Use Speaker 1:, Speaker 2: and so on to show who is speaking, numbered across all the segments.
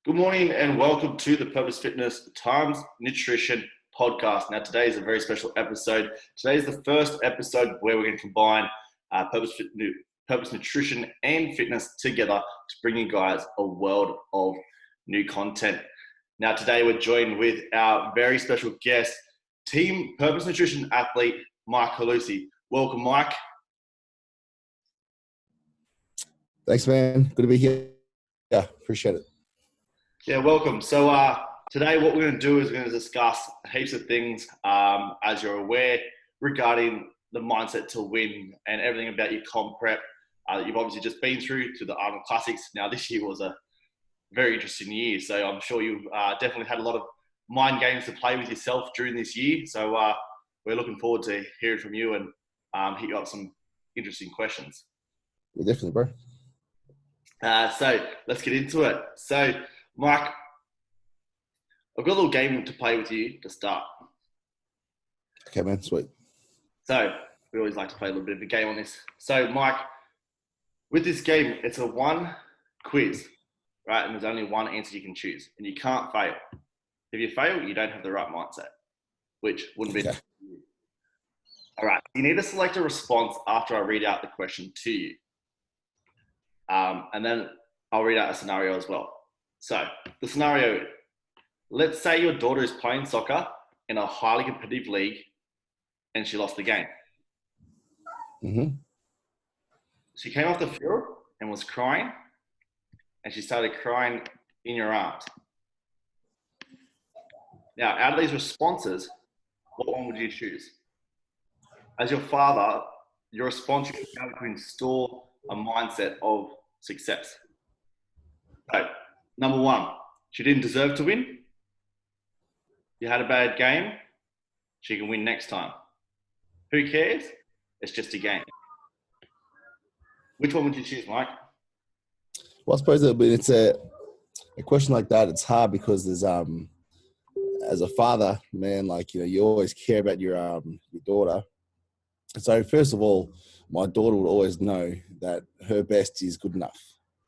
Speaker 1: Good morning and welcome to the Purpose Fitness Times Nutrition podcast. Now, today is a very special episode. Today is the first episode where we're going to combine purpose nutrition and fitness together to bring you guys a world of new content. Now, today we're joined with our very special guest, Team Purpose Nutrition athlete, Mike Hulusi. Welcome, Mike.
Speaker 2: Thanks, man. Good to be here. Yeah, appreciate it.
Speaker 1: Yeah, welcome. So today what we're going to do is we're going to discuss heaps of things, as you're aware, regarding the mindset to win and everything about your comp prep that you've obviously just been through to the Arnold Classics. Now, this year was a very interesting year, so I'm sure you've definitely had a lot of mind games to play with yourself during this year. So we're looking forward to hearing from you and hit you up some interesting questions.
Speaker 2: Yeah, definitely, bro.
Speaker 1: So let's get into it. So, Mike, I've got a little game to play with you to start.
Speaker 2: Okay, man, sweet.
Speaker 1: So we always like to play a little bit of a game on this. So, Mike, with this game, it's a one quiz, right? And there's only one answer you can choose, and you can't fail. If you fail, you don't have the right mindset, which wouldn't be.
Speaker 2: Okay.
Speaker 1: All right. You need to select a response after I read out the question to you. And then I'll read out a scenario as well. So the scenario, let's say your daughter is playing soccer in a highly competitive league and she lost the game.
Speaker 2: Mm-hmm.
Speaker 1: She came off the field and was crying, and she started crying in your arms. Now, out of these responses, what one would you choose? As your father, your response should be able to install a mindset of success. So, number one, she didn't deserve to win. You had a bad game. She can win next time. Who cares? It's just a game. Which one would you choose, Mike?
Speaker 2: Well, I suppose it's a question like that. It's hard because there's as a father, man, like you always care about your daughter. So first of all, my daughter will always know that her best is good enough.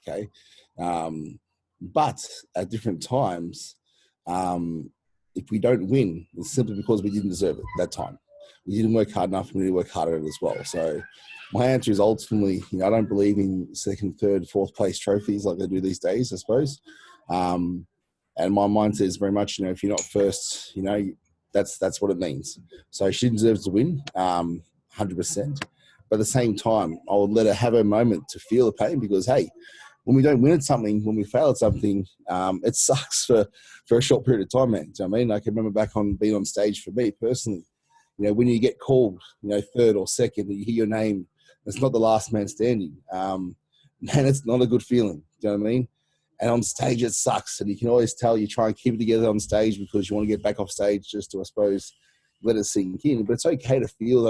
Speaker 2: Okay. But at different times, if we don't win, it's simply because we didn't deserve it that time. We didn't work hard enough, and we need to work harder at it as well. So my answer is ultimately, I don't believe in second, third, fourth place trophies like they do these days, I suppose. And my mindset is very much, if you're not first, that's what it means. So she deserves to win, 100%. But at the same time, I would let her have her moment to feel the pain because, hey, when we don't win at something, when we fail at something, it sucks for a short period of time, man. Do you know what I mean? I can remember back on being on stage for me personally, when you get called, third or second, and you hear your name, it's not the last man standing. Man, it's not a good feeling. Do you know what I mean? And on stage, it sucks. And you can always tell you try and keep it together on stage because you want to get back off stage just to, I suppose, let it sink in. But it's okay to feel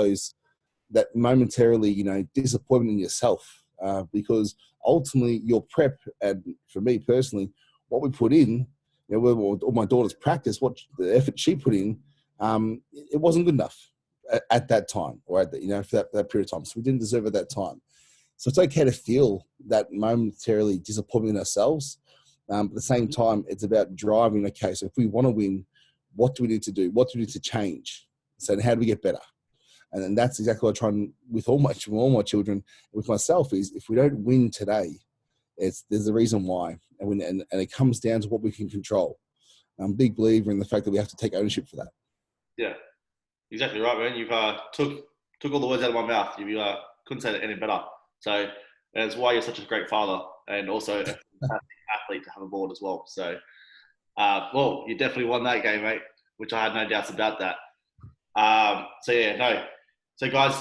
Speaker 2: that momentarily, disappointment in yourself because ultimately your prep, and for me personally, what we put in, or my daughter's practice, what the effort she put in, it wasn't good enough at that time, or for that period of time. So we didn't deserve it at that time. So it's okay to feel that momentarily disappointment in ourselves. But at the same time, it's about driving. Okay, so if we want to win, what do we need to do? What do we need to change? So how do we get better? And then that's exactly what I try with all my children, with myself, is if we don't win today, there's a reason why. And it comes down to what we can control. I'm a big believer in the fact that we have to take ownership for that.
Speaker 1: Yeah, exactly right, man. You've took all the words out of my mouth. You couldn't say it any better. So that's why you're such a great father and also a fantastic athlete to have aboard as well. So, well, you definitely won that game, mate, which I had no doubts about that. So, guys,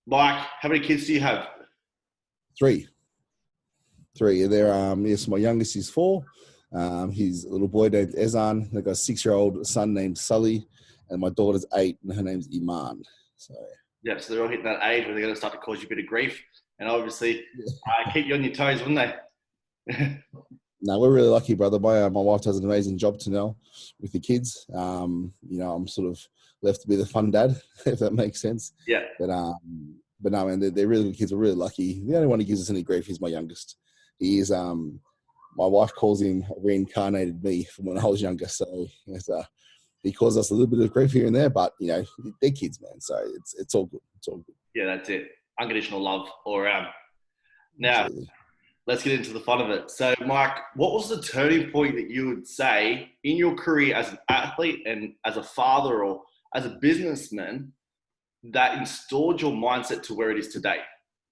Speaker 1: Mike, how many kids do you have?
Speaker 2: Three. And they're, yes, my youngest is 4. He's a little boy named Ezan. They've got a 6-year-old son named Sully, and my daughter's 8, and her name's Iman. So
Speaker 1: they're all hitting that age where they're going to start to cause you a bit of grief, and obviously keep you on your toes, wouldn't they?
Speaker 2: No, we're really lucky, brother. My wife does an amazing job to know with the kids. I'm sort of left to be the fun dad, if that makes sense.
Speaker 1: Yeah.
Speaker 2: But no, man, they're really good kids. We're really lucky. The only one who gives us any grief is my youngest. He is my wife calls him a reincarnated me from when I was younger. So he caused us a little bit of grief here and there, but you know, they're kids, man. So it's all good. It's all good.
Speaker 1: Yeah, that's it. Unconditional love all around. Now,
Speaker 2: Absolutely.
Speaker 1: let's get into the fun of it. So, Mike, what was the turning point that you would say in your career as an athlete and as a father or as a businessman that installed your mindset to where it is today?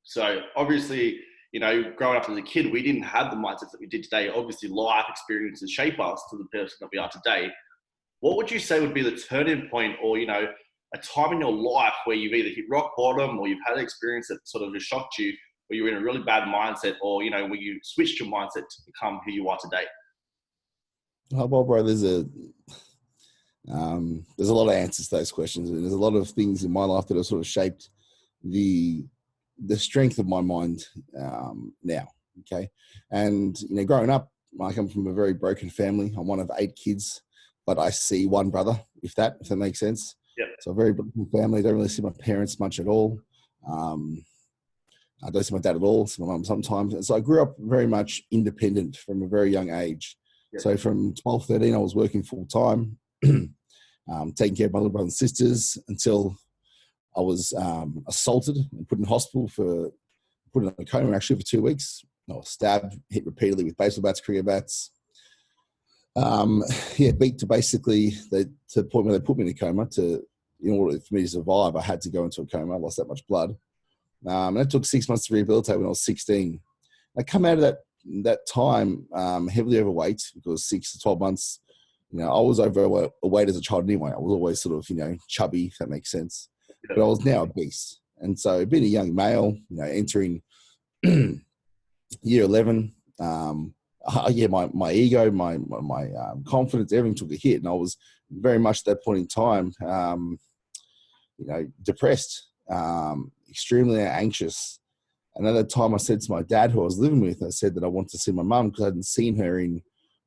Speaker 1: So, obviously, you know, growing up as a kid, we didn't have the mindsets that we did today. Obviously, life experiences shape us to the person that we are today. What would you say would be the turning point, or, you know, a time in your life where you've either hit rock bottom or you've had an experience that sort of just shocked you, where you're in a really bad mindset, or, you know, where you switched your mindset to become who you are today?
Speaker 2: Well, bro, there's a lot of answers to those questions, and there's a lot of things in my life that have sort of shaped the strength of my mind now. Okay, and you know, growing up, I come from a very broken family. I'm one of 8 kids, but I see one brother, if that makes sense.
Speaker 1: Yeah.
Speaker 2: So a very broken family. Don't really see my parents much at all. I don't see my dad at all. See my mum sometimes. And so I grew up very much independent from a very young age.
Speaker 1: Yeah.
Speaker 2: So from 12, 13, I was working full time, taking care of my little brothers and sisters until I was assaulted and put in hospital put in a coma actually for 2 weeks. I was stabbed, hit repeatedly with baseball bats, cricket bats. Beat to basically to the point where they put me in a coma. In order for me to survive, I had to go into a coma. I lost that much blood. And it took 6 months to rehabilitate when I was 16. I come out of that time heavily overweight because 6 to 12 months, you know, I was overweight as a child anyway. I was always sort of, you know, chubby, if that makes sense. But I was now obese. And so being a young male, you know, entering year 11, my ego, my confidence, everything took a hit. And I was very much at that point in time, you know, depressed, extremely anxious. And at that time I said to my dad, who I was living with, I said that I wanted to see my mum because I hadn't seen her in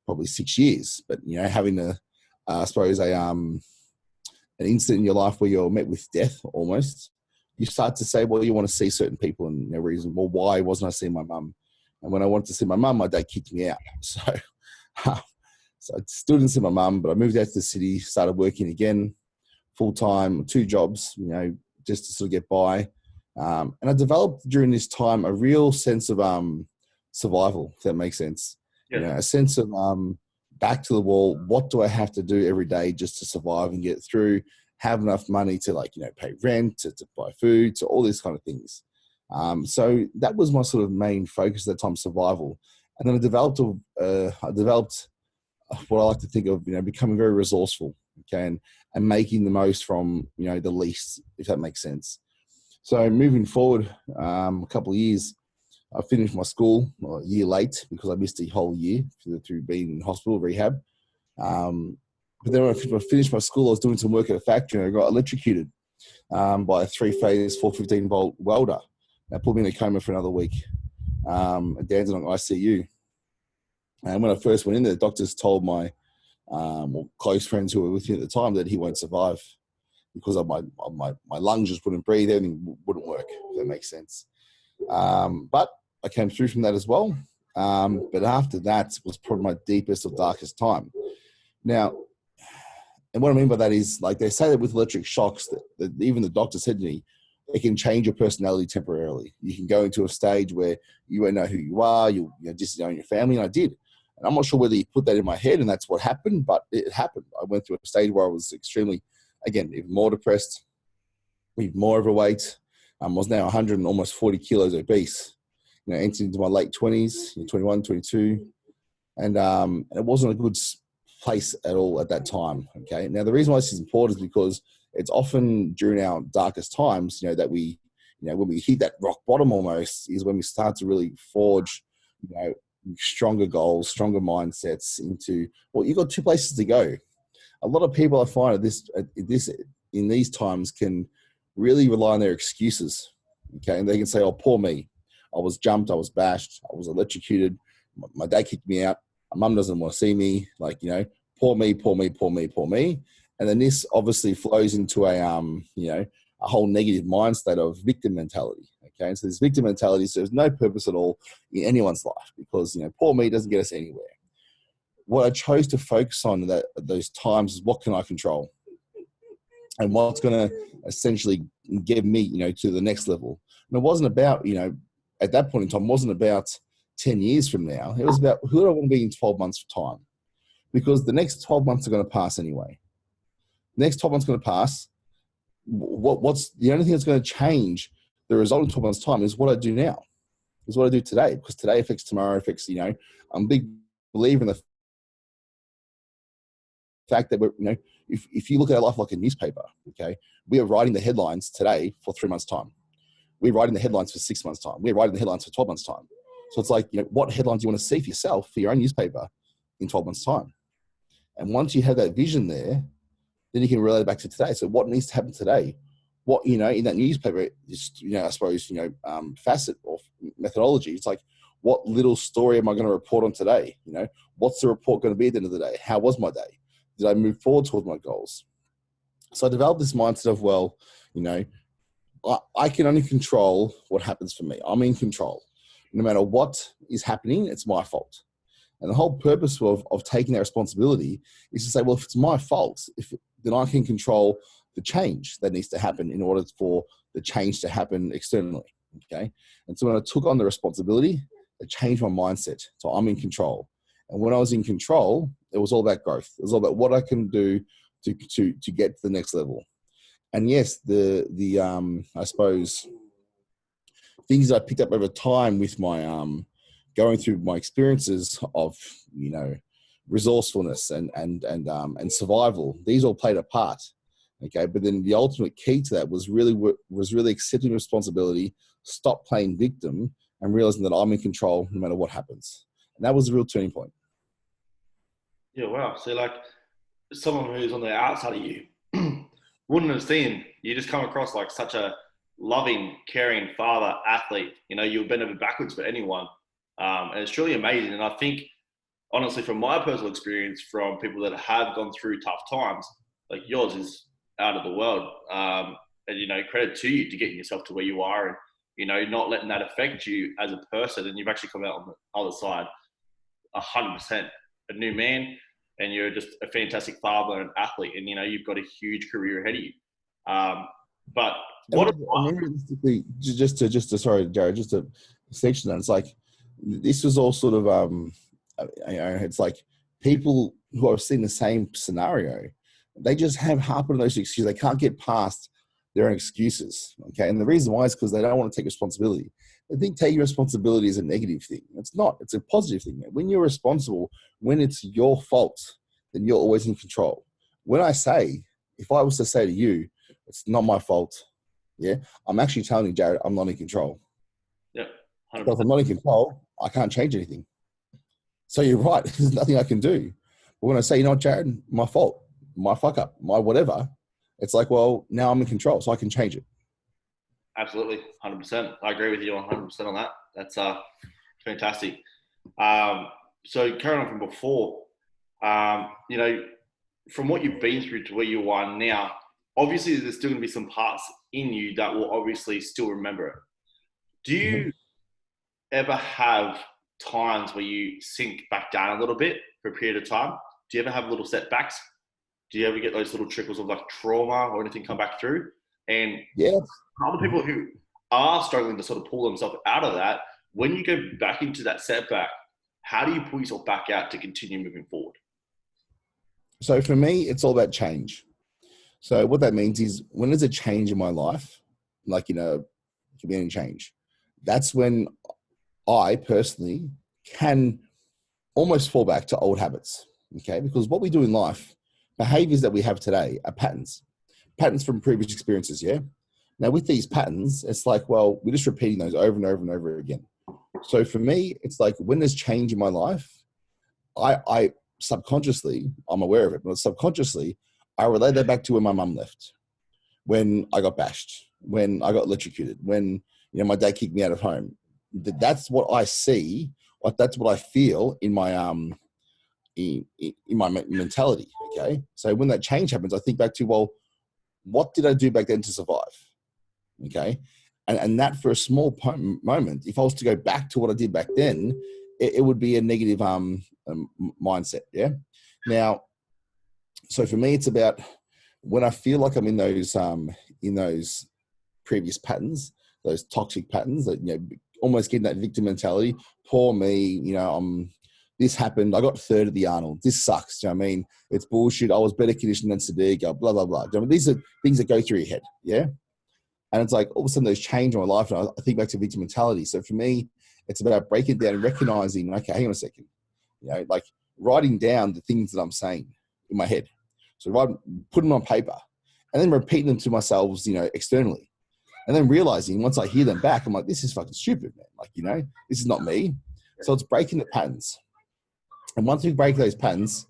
Speaker 2: probably 6 years. But, you know, having I suppose an incident in your life where you're met with death almost, you start to say, well, you want to see certain people and no reason. Well, why wasn't I seeing my mum? And when I wanted to see my mum, my dad kicked me out. So I still didn't see my mum, but I moved out to the city, started working again, full-time, 2 jobs, you know, just to sort of get by. And I developed during this time a real sense of survival, if that makes sense. Yeah. You know, a sense of back to the wall. What do I have to do every day just to survive and get through? Have enough money to, like, you know, pay rent, to buy food, to all these kind of things. So that was my sort of main focus at that time, survival. And then I developed what I like to think of, you know, becoming very resourceful, okay, and making the most from, you know, the least, if that makes sense. So moving forward, a couple of years, I finished my school a year late because I missed a whole year through being in hospital rehab. But then when I finished my school, I was doing some work at a factory and I got electrocuted by a 3-phase 415-volt welder. That put me in a coma for another week. Dan's on ICU. And when I first went in there, the doctors told my close friends who were with me at the time that he won't survive because of my lungs just wouldn't breathe, everything wouldn't work, if that makes sense. But I came through from that as well. But after that was probably my deepest or darkest time. Now, and what I mean by that is, like, they say that with electric shocks, that even the doctor said to me, it can change your personality temporarily. You can go into a stage where you won't know who you are, you'll disown your family, and I did. And I'm not sure whether he put that in my head and that's what happened, but it happened. I went through a stage where I was extremely, again, even more depressed, even more overweight. I was now 100 and almost 40 kilos obese. You know, entered into my late 20s, 21, 22. And it wasn't a good place at all at that time, okay? Now, the reason why this is important is because it's often during our darkest times, you know, that we, you know, when we hit that rock bottom almost is when we start to really forge, you know, stronger goals, stronger mindsets into, well, you've got 2 places to go. A lot of people I find in these times can really rely on their excuses, okay? And they can say, oh, poor me. I was jumped, I was bashed, I was electrocuted, my dad kicked me out, my mum doesn't want to see me, like, you know, poor me, poor me, poor me, poor me. And then this obviously flows into a whole negative mind state of victim mentality, Okay, and so this victim mentality serves no purpose at all in anyone's life because poor me doesn't get us anywhere. What I chose to focus on those times is what can I control, and what's going to essentially get me, to the next level. And it wasn't about, at that point in time, it wasn't about 10 years from now. It was about who do I want to be in 12 months' time, because the next 12 months are going to pass anyway. The next 12 months are going to pass. What's the only thing that's going to change the result in 12 months' time is what I do now, is what I do today, because today affects tomorrow, affects, I'm a big believer in the fact that if you look at our life like a newspaper, okay, we are writing the headlines today for 3 months' time. We're writing the headlines for 6 months' time. We're writing the headlines for 12 months' time. So it's like, what headlines do you want to see for yourself, for your own newspaper in 12 months' time? And once you have that vision there, then you can relate it back to today. So what needs to happen today? What, in that newspaper, I suppose, facet or methodology, it's like, what little story am I going to report on today? What's the report going to be at the end of the day? How was my day? Did I move forward towards my goals? So I developed this mindset of, well, I can only control what happens for me. I'm in control. No matter what is happening, it's my fault. And the whole purpose of taking that responsibility is to say, well, if it's my fault, then I can control the change that needs to happen in order for the change to happen externally. Okay. And so when I took on the responsibility, it changed my mindset. So I'm in control. And when I was in control, it was all about growth. It was all about what I can do to get to the next level. And yes, the I suppose things I picked up over time with my going through my experiences of resourcefulness and survival. These all played a part. Okay, but then the ultimate key to that was really accepting responsibility, stop playing victim, and realizing that I'm in control no matter what happens. And that was a real turning point.
Speaker 1: Yeah, wow. So like someone who's on the outside of you wouldn't have seen you just come across like such a loving, caring father, athlete. You've been a bit backwards for anyone. And it's truly amazing. And I think, honestly, from my personal experience, from people that have gone through tough times, like yours is out of the world. And, credit to you to getting yourself to where you are and, not letting that affect you as a person. And you've actually come out on the other side 100% a new man, and you're just a fantastic father and athlete. And, you've got a huge career ahead of you. But what
Speaker 2: realistically, just to sorry, Jared, just to section that, it's like this was all sort of it's like people who have seen the same scenario, they just have harped on those excuses. They can't get past their own excuses. Okay, and the reason why is because they don't want to take responsibility. They think taking responsibility is a negative thing. It's not. It's a positive thing. When you're responsible, when it's your fault, then you're always in control. When if I was to say to you, it's not my fault, yeah, I'm actually telling you, Jared, I'm not in control.
Speaker 1: Yeah, 100%.
Speaker 2: Because I'm not in control, I can't change anything. So you're right. There's nothing I can do. But when I say, Jared, my fault, my fuck up, my whatever, it's like, well, now I'm in control, so I can change it.
Speaker 1: Absolutely, 100%. I agree with you 100% on that. That's fantastic. So carrying on from before, from what you've been through to where you are now, obviously there's still going to be some parts in you that will obviously still remember it. Do you ever have times where you sink back down a little bit for a period of time? Do you ever have little setbacks? Do you ever get those little trickles of like trauma or anything come back through? And
Speaker 2: yeah,
Speaker 1: other people who are struggling to sort of pull themselves out of that, when you go back into that setback, how do you pull yourself back out to continue moving forward?
Speaker 2: So for me, it's all about change. So what that means is when there's a change in my life, like, it can be any change, that's when I personally can almost fall back to old habits. Okay. Because what we do in life, behaviors that we have today are patterns from previous experiences. Yeah. Now with these patterns, it's like, well, we're just repeating those over and over and over again. So for me, it's like when there's change in my life, I subconsciously, I'm aware of it, but subconsciously, I relate that back to when my mum left, when I got bashed, when I got electrocuted, when my dad kicked me out of home. That's what I see. That's what I feel in my in my mentality. Okay, so when that change happens, I think back to, well, what did I do back then to survive? Okay, And that for a small moment, if I was to go back to what I did back then, it would be a negative mindset. Yeah. Now, so for me, it's about when I feel like I'm in those previous patterns, those toxic patterns that, almost getting that victim mentality. Poor me, this happened. I got third at the Arnold. This sucks. Do you know what I mean? It's bullshit. I was better conditioned than Sadiq. Blah, blah, blah. Do you know what I mean? These are things that go through your head. Yeah. And it's like all of a sudden those change in my life. And I think back to victim mentality. So for me, it's about breaking it down and recognizing, okay, hang on a second, like writing down the things that I'm saying in my head. So putting them on paper and then repeating them to myself, externally. And then realizing once I hear them back, I'm like, this is fucking stupid, man. Like, this is not me. So it's breaking the patterns. And once we break those patterns,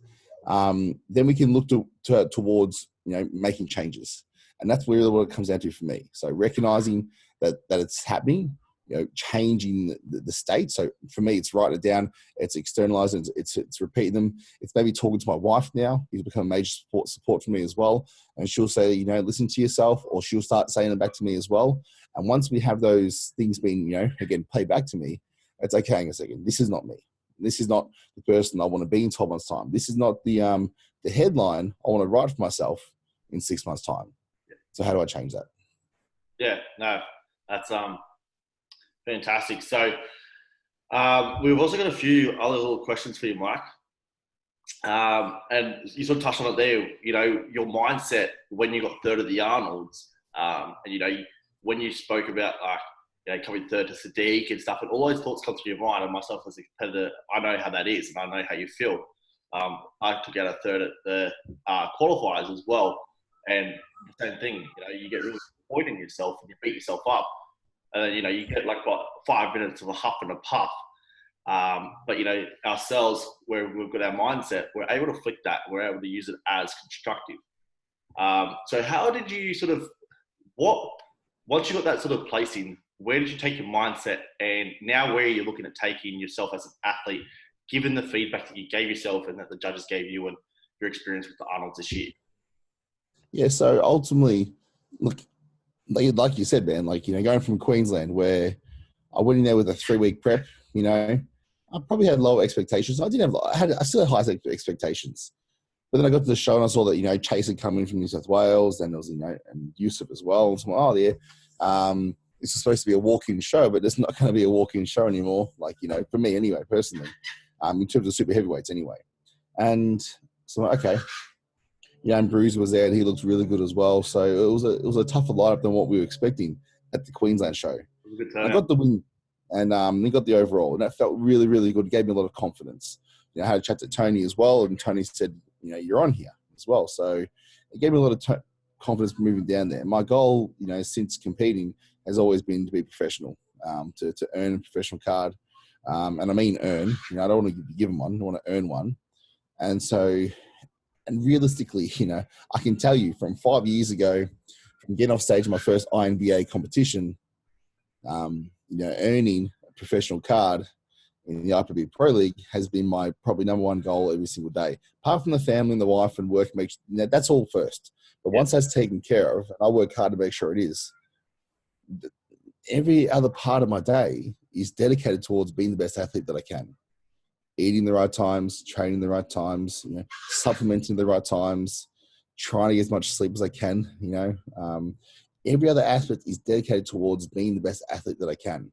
Speaker 2: then we can look towards, making changes. And that's really what it comes down to for me. So recognizing that it's happening, changing the state. So for me, it's writing it down, it's externalizing, it's repeating them. It's maybe talking to my wife now, who's become a major support for me as well. And she'll say, listen to yourself, or she'll start saying it back to me as well. And once we have those things being, again, played back to me, it's okay, hang a second, this is not me. This is not the person I want to be in 12 months' time. This is not the headline I want to write for myself in 6 months' time. So how do I change that?
Speaker 1: Yeah, no, that's fantastic. So we've also got a few other little questions for you, Mike. And you sort of touched on it there, your mindset when you got third at the Arnolds, and, when you spoke about coming third to Sadiq and stuff, and all those thoughts come through your mind. And myself as a competitor, I know how that is, and I know how you feel. I took out a third at the qualifiers as well. And the same thing, you get really disappointed in yourself and you beat yourself up. And then, you get like what, 5 minutes of a huff and a puff. But, ourselves, where we've got our mindset, we're able to flick that. We're able to use it as constructive. So how did you once you got that sort of placing, where did you take your mindset? And now where are you looking at taking yourself as an athlete, given the feedback that you gave yourself and that the judges gave you and your experience with the Arnolds this year?
Speaker 2: Yeah, so ultimately, look, like you said, man, going from Queensland where I went in there with a 3-week prep, I probably had low expectations. I still had high expectations. But then I got to the show and I saw that, Chase had come in from New South Wales, and there was, and Yusuf as well. And so, this is supposed to be a walk-in show, but it's not going to be a walk-in show anymore. For me anyway, personally, in terms of super heavyweights anyway. And so, okay. And Bruce was there, and he looked really good as well. So it was a tougher lineup than what we were expecting at the Queensland show. I got the win, and he got the overall, and that felt really, really good. It gave me a lot of confidence. I had a chat to Tony as well, and Tony said, you're on here as well. So it gave me a lot of confidence moving down there. My goal, since competing, has always been to be professional, to earn a professional card, and I mean earn. I don't want to be given one; I want to earn one. And so. And realistically, I can tell you from 5 years ago, from getting off stage in my first INBA competition, earning a professional card in the IPB Pro League has been my probably number one goal every single day. Apart from the family and the wife and work, that's all first. But once that's taken care of, and I work hard to make sure it is, every other part of my day is dedicated towards being the best athlete that I can. Eating the right times, training the right times, supplementing the right times, trying to get as much sleep as I can, every other aspect is dedicated towards being the best athlete that I can.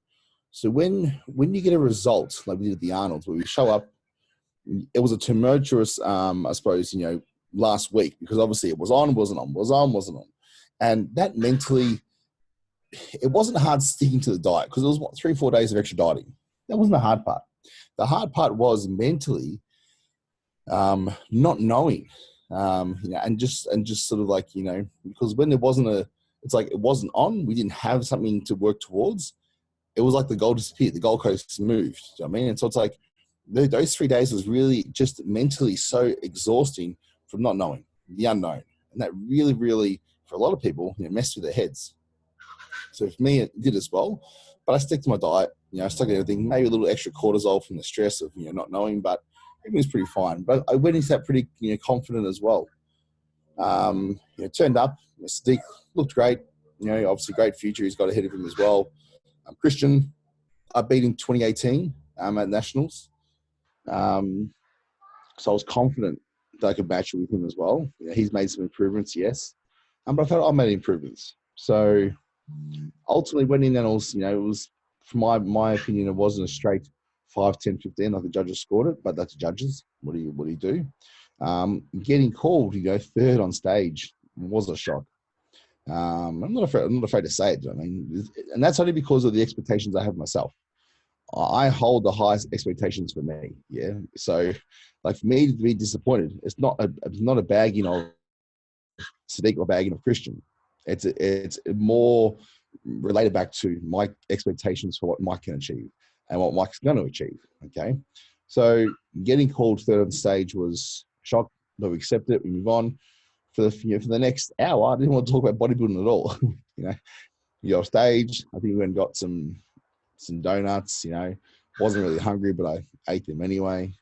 Speaker 2: So when you get a result, like we did at the Arnold's, where we show up, it was a tumultuous, I suppose, last week, because obviously it was on, wasn't on, was on, wasn't on. And that mentally, it wasn't hard sticking to the diet, because it was 3-4 days of extra dieting. That wasn't the hard part. The hard part was mentally not knowing, and just sort of because when it wasn't it's like it wasn't on, we didn't have something to work towards. It was like the goal disappeared, the Gold Coast moved. Do you know what I mean? And so it's like those 3 days was really just mentally so exhausting from not knowing the unknown, and that really, really for a lot of people, messed with their heads. So for me, it did as well. But I stick to my diet. I stuck to everything. Maybe a little extra cortisol from the stress of not knowing, but it was pretty fine. But I went into that pretty confident as well. Turned up. Sadiq looked great. You know, obviously great future he's got ahead of him as well. Christian, I beat him 2018 at Nationals. So I was confident that I could match it with him as well. You know, he's made some improvements, yes. But I felt I made improvements. So ultimately went in and it was, from my opinion, it wasn't a straight 5, 10, 15 like the judges scored it, but that's the judges. What do you do? Getting called, third on stage was a shock. I'm not afraid to say it. I mean, and that's only because of the expectations I have myself. I hold the highest expectations for me. Yeah. So, like for me to be disappointed, it's not a bagging of Sadiq or bagging of Christian. It's more related back to my expectations for what Mike can achieve and what Mike's going to achieve. Okay. So getting called third on stage was a shock, but we accept it. We move on. For the next hour, I didn't want to talk about bodybuilding at all. You go off stage. I think we went and got some donuts. Wasn't really hungry, but I ate them anyway.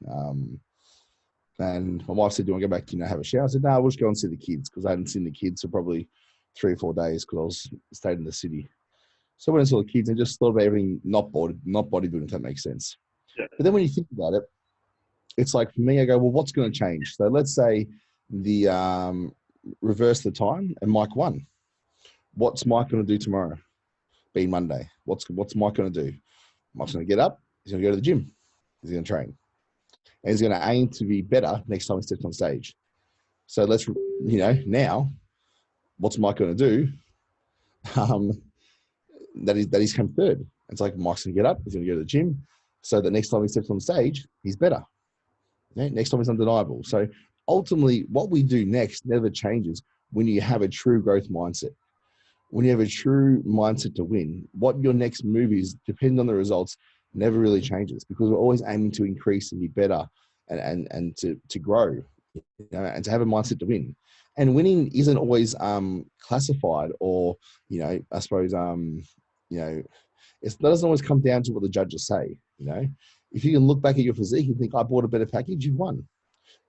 Speaker 2: And my wife said, "Do you want to go back? Have a shower?" I said, "No, we'll just go and see the kids," because I hadn't seen the kids for probably 3 or 4 days because I was stayed in the city. So I went and saw the kids and just thought about everything not bodybuilding, if that makes sense.
Speaker 1: Yeah.
Speaker 2: But then when you think about it, it's like for me, I go, well, what's going to change? So let's say the reverse the time and Mike won. What's Mike going to do tomorrow, being Monday? What's Mike going to do? Mike's going to get up. He's going to go to the gym. He's going to train. And he's going to aim to be better next time he steps on stage. So let's, now, what's Mike going to do? That he's come third. It's like Mike's going to get up. He's going to go to the gym. So that next time he steps on stage, he's better. Okay? Next time he's undeniable. So ultimately, what we do next never changes when you have a true growth mindset. When you have a true mindset to win, what your next move is, depending on the results, never really changes because we're always aiming to increase and be better and to grow, and to have a mindset to win. And winning isn't always classified or, I suppose, it doesn't always come down to what the judges say. If you can look back at your physique and think, I bought a better package, you've won.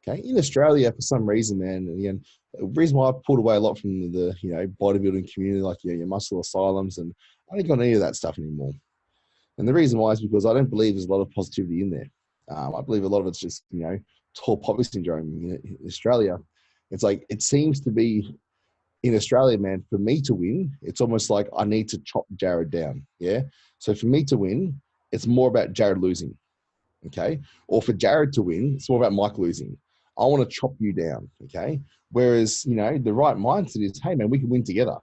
Speaker 2: Okay, in Australia, for some reason, man, and again, the reason why I pulled away a lot from the bodybuilding community, like your muscle asylums, and I don't got any of that stuff anymore. And the reason why is because I don't believe there's a lot of positivity in there. I believe a lot of it's just tall poppy syndrome. In Australia, it's like it seems to be in Australia, man. For me to win, it's almost like I need to chop Jared down. Yeah. So for me to win, it's more about Jared losing. Okay. Or for Jared to win, it's more about Mike losing. I want to chop you down. Okay. Whereas, the right mindset is, hey, man, we can win together.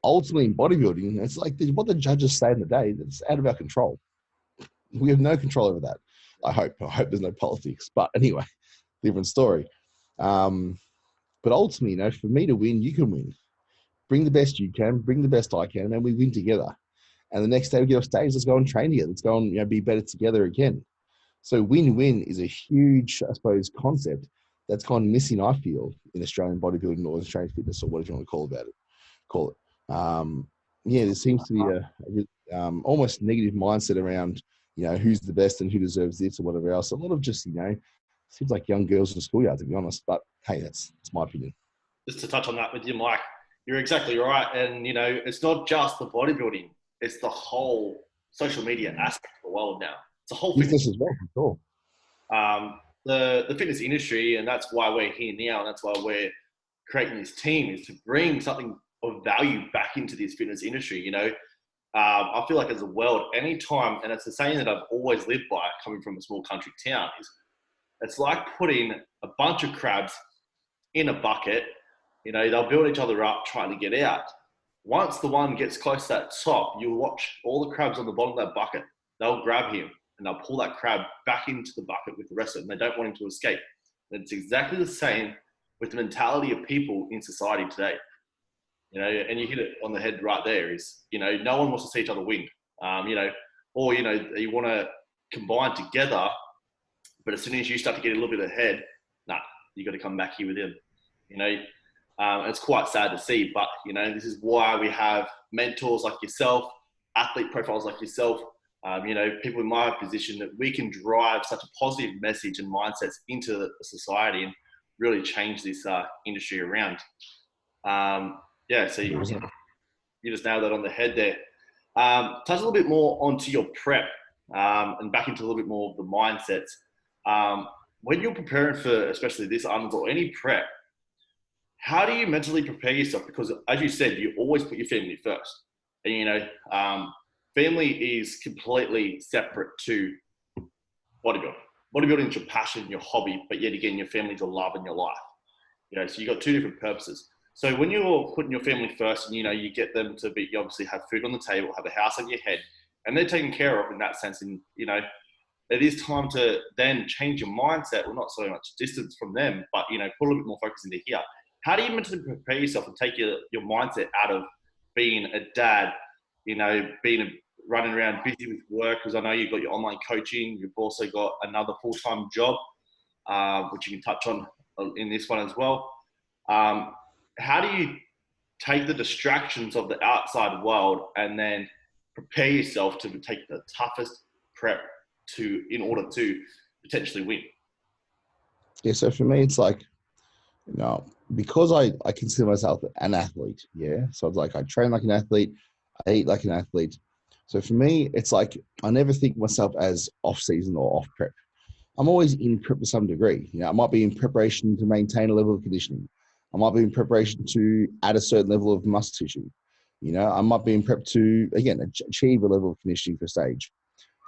Speaker 2: Ultimately, in bodybuilding, it's like what the judges say in the day, that's out of our control. We have no control over that. I hope there's no politics. But anyway, different story. But ultimately, for me to win, you can win. Bring the best you can, bring the best I can, and we win together. And the next day we get off stage, let's go and train together. Let's go and be better together again. So win-win is a huge, I suppose, concept that's gone missing, I feel, in Australian bodybuilding or Australian fitness or whatever you want to call it. There seems to be a almost negative mindset around, who's the best and who deserves this or whatever else. A lot of just, seems like young girls in the schoolyard, to be honest. But hey, that's my opinion.
Speaker 1: Just to touch on that with you, Mike, you're exactly right. And, it's not just the bodybuilding. It's the whole social media aspect of the world now. It's a whole
Speaker 2: business as well, for
Speaker 1: sure. The fitness industry, and that's why we're here now, and that's why we're creating this team, is to bring something of value back into this fitness industry. I feel like as a world, anytime, and it's the saying that I've always lived by, coming from a small country town, is it's like putting a bunch of crabs in a bucket. They'll build each other up trying to get out. Once the one gets close to that top, you'll watch all the crabs on the bottom of that bucket. They'll grab him and they'll pull that crab back into the bucket with the rest of them. They don't want him to escape. And it's exactly the same with the mentality of people in society today. And you hit it on the head right there is, no one wants to see each other win. Or you want to combine together, but as soon as you start to get a little bit ahead, you got to come back here with him. It's quite sad to see, but this is why we have mentors like yourself, athlete profiles like yourself, people in my position, that we can drive such a positive message and mindsets into the society and really change this industry around. So you just nailed that on the head there. Touch a little bit more onto your prep and back into a little bit more of the mindsets. When you're preparing for, especially this Arnold or any prep, how do you mentally prepare yourself? Because as you said, you always put your family first. And, family is completely separate to bodybuilding. Bodybuilding is your passion, your hobby, but yet again, your family's your love and your life. So you've got two different purposes. So when you're putting your family first and, you get them to be, you obviously have food on the table, have a house on your head, and they're taken care of in that sense. And, it is time to then change your mindset. Well, not so much distance from them, but, put a little bit more focus into here. How do you mentally prepare yourself and take your mindset out of being a dad, running around busy with work? Because I know you've got your online coaching. You've also got another full-time job, which you can touch on in this one as well. How do you take the distractions of the outside world and then prepare yourself to take the toughest prep in order to potentially win?
Speaker 2: Yeah, so for me, it's like, because I consider myself an athlete, yeah. So it's like I train like an athlete, I eat like an athlete. So for me, it's like I never think of myself as off season or off prep. I'm always in prep to some degree. I might be in preparation to maintain a level of conditioning. I might be in preparation to add a certain level of muscle tissue. I might be in prep to, again, achieve a level of conditioning for stage.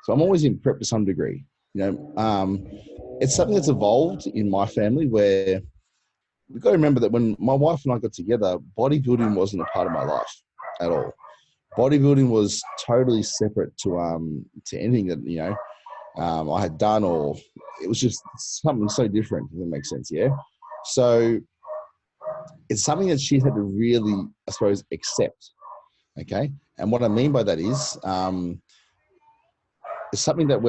Speaker 2: So I'm always in prep to some degree. It's something that's evolved in my family where we've got to remember that when my wife and I got together, bodybuilding wasn't a part of my life at all. Bodybuilding was totally separate to anything that I had done, or it was just something so different. If that makes sense, yeah. So it's something that she's had to really, I suppose, accept. Okay, and what I mean by that is, it's something that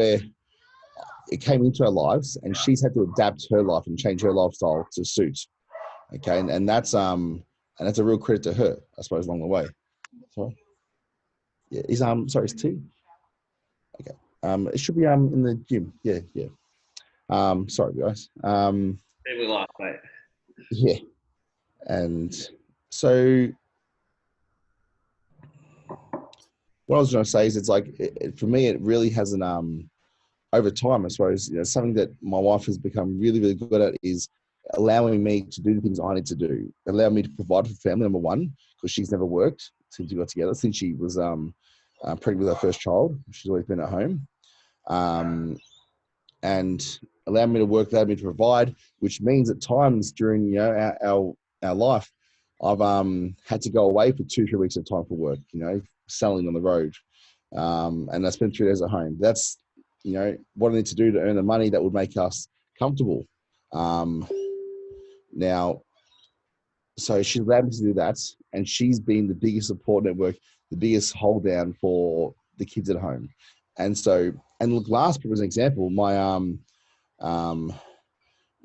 Speaker 2: it came into our lives, and she's had to adapt her life and change her lifestyle to suit. Okay, and that's a real credit to her, I suppose, along the way. Sorry, yeah, sorry, it's tea. Okay, it should be in the gym. Yeah. Sorry guys.
Speaker 1: Family life, mate.
Speaker 2: Yeah, and so what I was going to say is, it's like for me, it really hasn't. Over time, I suppose, something that my wife has become really, really good at is allowing me to do the things I need to do, allow me to provide for family, number one, because she's never worked since we got together, since she was pregnant with her first child. She's always been at home. And allow me to work, allow me to provide, which means at times during our life, I've had to go away for 2-3 weeks of time for work, selling on the road, and I spent 3 days at home. That's what I need to do to earn the money that would make us comfortable. Now, so she's allowed me to do that, and she's been the biggest support network, the biggest hold down for the kids at home. And so, and look, last year was an example. I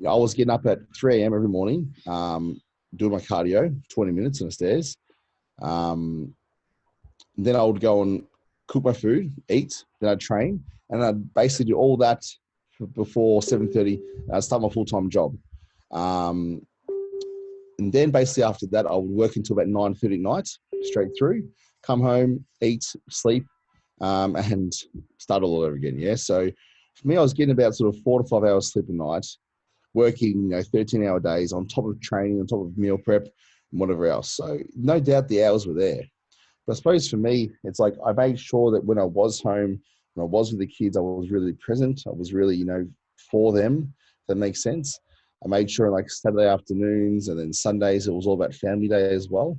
Speaker 2: was getting up at 3 a.m. every morning, doing my cardio, 20 minutes on the stairs. Then I would go and cook my food, eat, then I'd train, and I'd basically do all that before 7:30. I'd start my full-time job. And then basically after that, I would work until about 9:30 at night, straight through, come home, eat, sleep, and start all over again. Yeah. So for me, I was getting about sort of 4 to 5 hours sleep a night, working 13-hour days on top of training, on top of meal prep, and whatever else. So no doubt the hours were there. But I suppose for me, it's like I made sure that when I was home, when I was with the kids, I was really present. I was really, for them, if that makes sense. I made sure like Saturday afternoons and then Sundays, it was all about family day as well.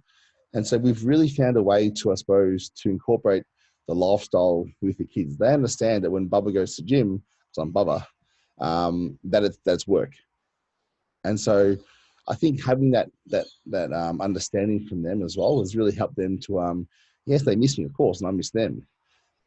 Speaker 2: And so we've really found a way to, I suppose, to incorporate the lifestyle with the kids. They understand that when Bubba goes to gym, because I'm Bubba, that's work. And so I think having that understanding from them as well has really helped them to, yes, they miss me, of course, and I miss them.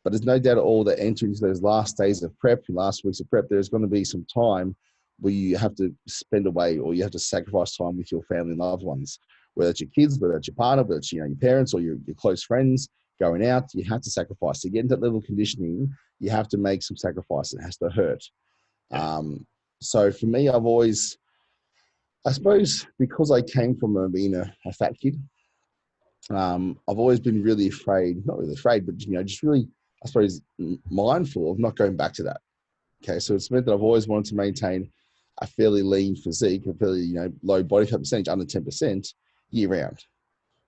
Speaker 2: But there's no doubt at all that entering into those last days of prep, last weeks of prep, there's going to be some time where you have to spend away, or you have to sacrifice time with your family and loved ones, whether it's your kids, whether it's your partner, whether it's your parents or your close friends going out. You have to sacrifice. To get into that level of conditioning, you have to make some sacrifice. It has to hurt. So for me, I've always, I suppose, because I came from being a fat kid, I've always been really afraid, not really afraid, but just really, I suppose, mindful of not going back to that. Okay, so it's meant that I've always wanted to maintain a fairly lean physique, a fairly low body fat percentage, under 10% year round.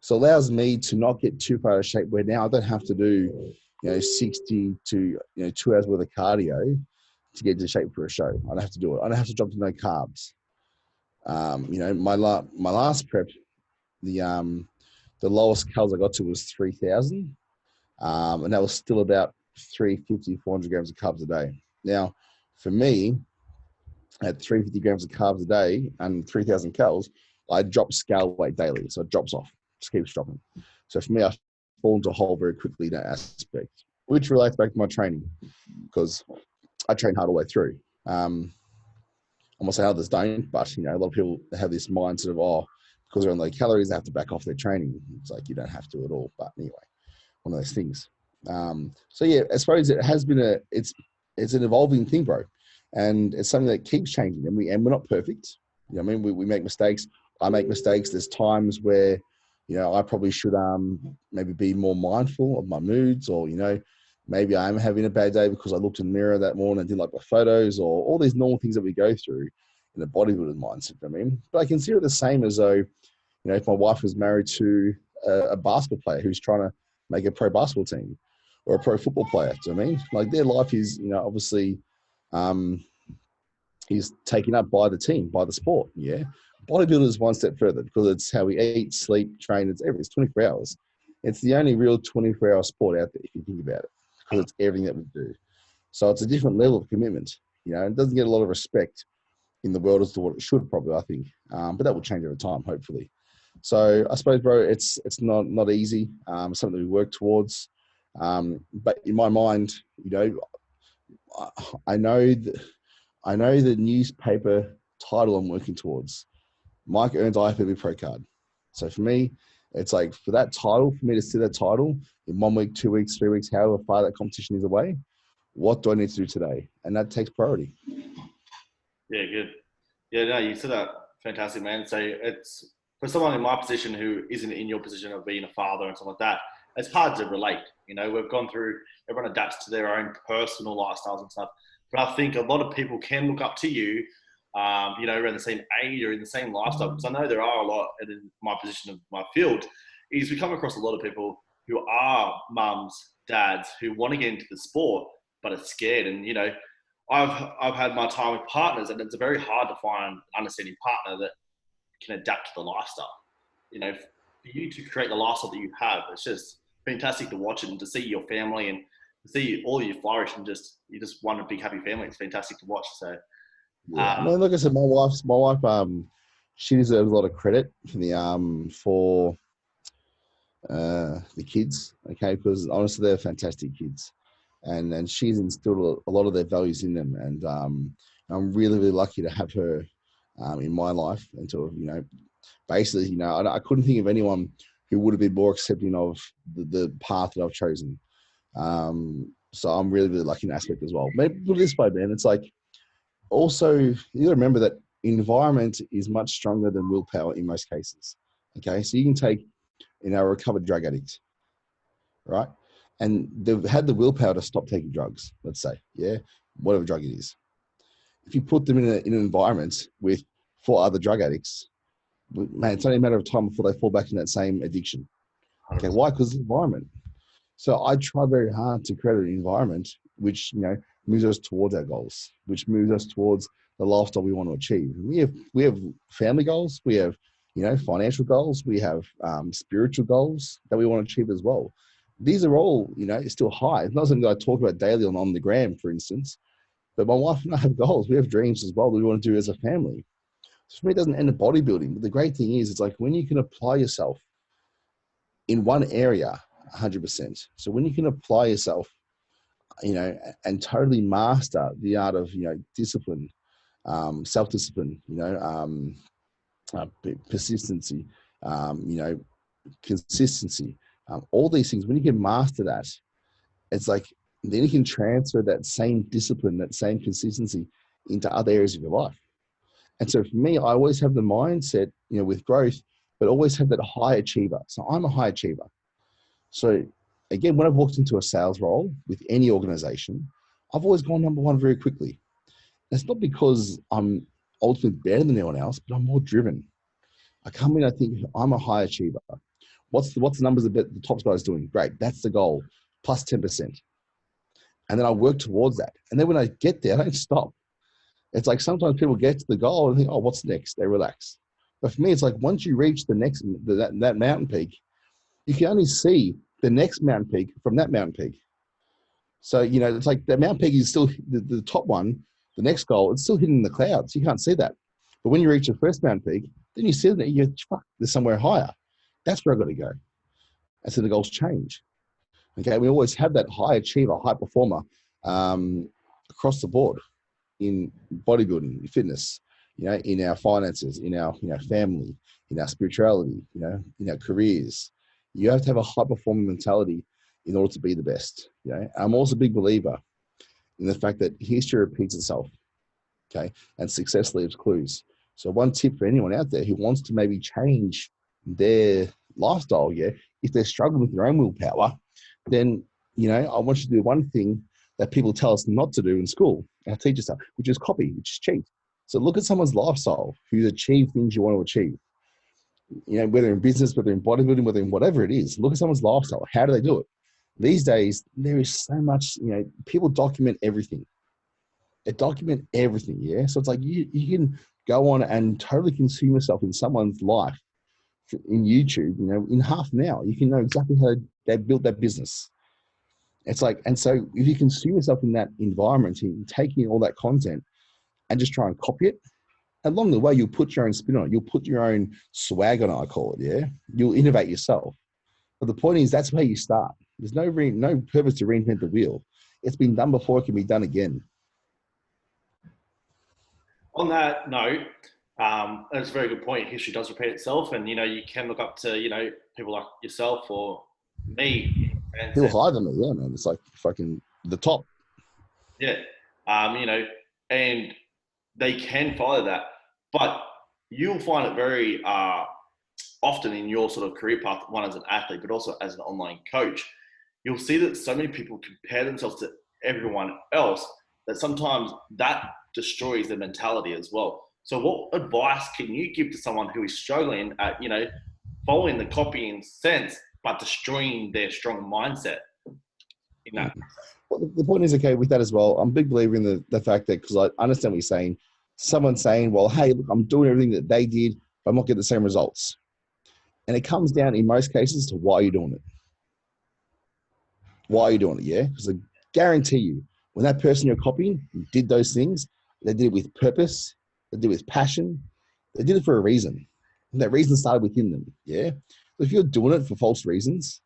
Speaker 2: So it allows me to not get too far out of shape where now I don't have to do 60 to 2 hours worth of cardio to get into shape for a show. I don't have to do it. I don't have to drop to no carbs. My last prep, the lowest calories I got to was 3,000, and that was still about 350, 400 grams of carbs a day. Now, for me, at 350 grams of carbs a day and 3,000 calories, I drop scale weight daily, so it drops off, just keeps dropping. So for me, I fall into a hole very quickly in that aspect, which relates back to my training because I train hard all the way through. I'm not saying others don't, but a lot of people have this mindset of, because they're on low calories, they have to back off their training. It's like you don't have to at all. But anyway, one of those things. So yeah, I suppose it has been it's an evolving thing, bro, and it's something that keeps changing. And we're not perfect. I mean, we make mistakes. I make mistakes. There's times where I probably should maybe be more mindful of my moods, or maybe I am having a bad day because I looked in the mirror that morning and didn't like my photos, or all these normal things that we go through in a bodybuilding mindset. I mean, but I consider it the same as though, if my wife was married to a basketball player who's trying to make a pro basketball team or a pro football player. Do you know what I mean? Like their life is, obviously, is taken up by the team, by the sport. Yeah. Bodybuilding is one step further because it's how we eat, sleep, train. It's 24 hours. It's the only real 24-hour sport out there, if you think about it, because it's everything that we do. So it's a different level of commitment. It doesn't get a lot of respect in the world as to what it should, probably, I think. But that will change over time, hopefully. So I suppose, bro, it's not easy. Something that we work towards. But in my mind, I know the newspaper title I'm working towards. Mike earns IFBB Pro card. So for me, it's like for that title, for me to see that title in 1 week, 2 weeks, 3 weeks, however far that competition is away, what do I need to do today? And that takes priority.
Speaker 1: Yeah, good. Yeah, no, you said that fantastic, man. So it's for someone in my position who isn't in your position of being a father and stuff like that, it's hard to relate. We've gone through, everyone adapts to their own personal lifestyles and stuff. But I think a lot of people can look up to you, around the same age or in the same lifestyle. Because I know there are a lot in my position of my field, is we come across a lot of people who are mums, dads, who want to get into the sport, but are scared. And, I've had my time with partners, and it's very hard to find an understanding partner that can adapt to the lifestyle. For you to create the lifestyle that you have, it's just fantastic to watch it and to see your family and to see all you flourish and you just one big happy family. It's fantastic to watch. So
Speaker 2: yeah, I mean, like I said, my wife, she deserves a lot of credit for the kids, okay, because honestly, they're fantastic kids, and she's instilled a lot of their values in them, and I'm really, really lucky to have her in my life, and to basically, I couldn't think of anyone who would have been more accepting of the path that I've chosen. So I'm really, really lucky in that aspect as well. Maybe put it this way, man, it's like also you got to remember that environment is much stronger than willpower in most cases. Okay, so you can take a recovered drug addict, right? And they've had the willpower to stop taking drugs, let's say, yeah, whatever drug it is. If you put them in an environment with 4 other drug addicts, man, it's only a matter of time before they fall back in that same addiction. Okay, why? Because the environment. So I try very hard to create an environment which, moves us towards our goals, which moves us towards the lifestyle we want to achieve. We have family goals, we have, financial goals, we have spiritual goals that we want to achieve as well. These are all, still high. It's not something that I talk about daily on the gram, for instance, but my wife and I have goals. We have dreams as well that we want to do as a family. So for me, it doesn't end in bodybuilding. But the great thing is, it's like when you can apply yourself in one area 100%. So when you can apply yourself, and totally master the art of, discipline, self-discipline, persistency, consistency, all these things, when you can master that, it's like, then you can transfer that same discipline, that same consistency into other areas of your life. And so for me, I always have the mindset, with growth, but always have that high achiever. So I'm a high achiever. So again, when I've walked into a sales role with any organization, I've always gone number one very quickly. And it's not because I'm ultimately better than anyone else, but I'm more driven. I come in, I think I'm a high achiever. What's the numbers that the top guy is doing? Great, that's the goal, plus 10%. And then I work towards that. And then when I get there, I don't stop. It's like sometimes people get to the goal and think, oh, what's next? They relax. But for me, it's like once you reach the next that mountain peak, you can only see the next mountain peak from that mountain peak. So, it's like the mountain peak is still the top one, the next goal, it's still hidden in the clouds. You can't see that. But when you reach the first mountain peak, then you see that there's somewhere higher. That's where I've got to go. And so the goals change. Okay, we always have that high achiever, high performer across the board in bodybuilding, fitness, in our finances, in our family, in our spirituality, in our careers. You have to have a high performing mentality in order to be the best. I'm also a big believer in the fact that history repeats itself. Okay, and success leaves clues. So one tip for anyone out there who wants to maybe change their lifestyle, if they're struggling with their own willpower, then I want you to do one thing that people tell us not to do in school, our teachers tell, which is copy, which is cheat. So look at someone's lifestyle who's achieved things you want to achieve. Whether in business, whether in bodybuilding, whether in whatever it is, look at someone's lifestyle. How do they do it? These days, there is so much, people document everything. They document everything, yeah? So it's like you can go on and totally consume yourself in someone's life in YouTube, in half an hour. You can know exactly how they built that business. It's like, and so if you consume yourself in that environment, taking all that content and just try and copy it, along the way, you'll put your own spin on it. You'll put your own swag on it, I call it, yeah? You'll innovate yourself. But the point is, that's where you start. There's no purpose to reinvent the wheel. It's been done before, it can be done again.
Speaker 1: On that note, that's a very good point. History does repeat itself, and you can look up to people like yourself or me. And
Speaker 2: people higher than me, yeah, man. It's like fucking the top.
Speaker 1: Yeah, and they can follow that, but you'll find it very often in your sort of career path, one as an athlete, but also as an online coach. You'll see that so many people compare themselves to everyone else that sometimes that destroys their mentality as well. So what advice can you give to someone who is struggling at, following the copying sense, but destroying their strong mindset in that?
Speaker 2: Well, the point is, okay, with that as well, I'm a big believer in the fact that, because I understand what you're saying, someone saying, well, hey, look, I'm doing everything that they did, but I'm not getting the same results. And it comes down, in most cases, to why you're doing it. Why are you doing it, yeah? Because I guarantee you, when that person you're copying did those things, they did it with purpose, they did it with passion, they did it for a reason. And that reason started within them, yeah? So if you're doing it for false reasons,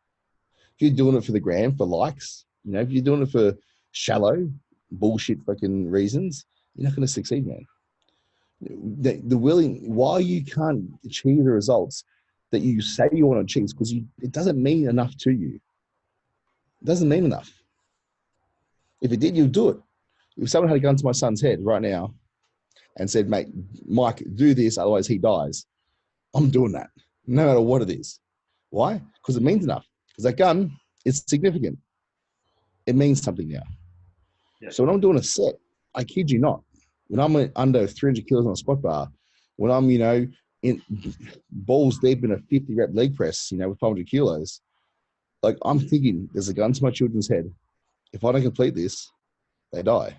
Speaker 2: if you're doing it for the gram, for likes, if you're doing it for shallow, bullshit fucking reasons, you're not going to succeed, man. Why you can't achieve the results that you say you want to achieve, because it doesn't mean enough to you. It doesn't mean enough. If it did, you'd do it. If someone had a gun to my son's head right now and said, mate, Mike, do this, otherwise he dies, I'm doing that, no matter what it is. Why? Because it means enough. Because that gun is significant. It means something now. Yeah. So when I'm doing a set, I kid you not, when I'm under 300 kilos on a squat bar, when I'm, in balls deep in a 50 rep leg press, with 500 kilos, like I'm thinking there's a gun to my children's head. If I don't complete this, they die.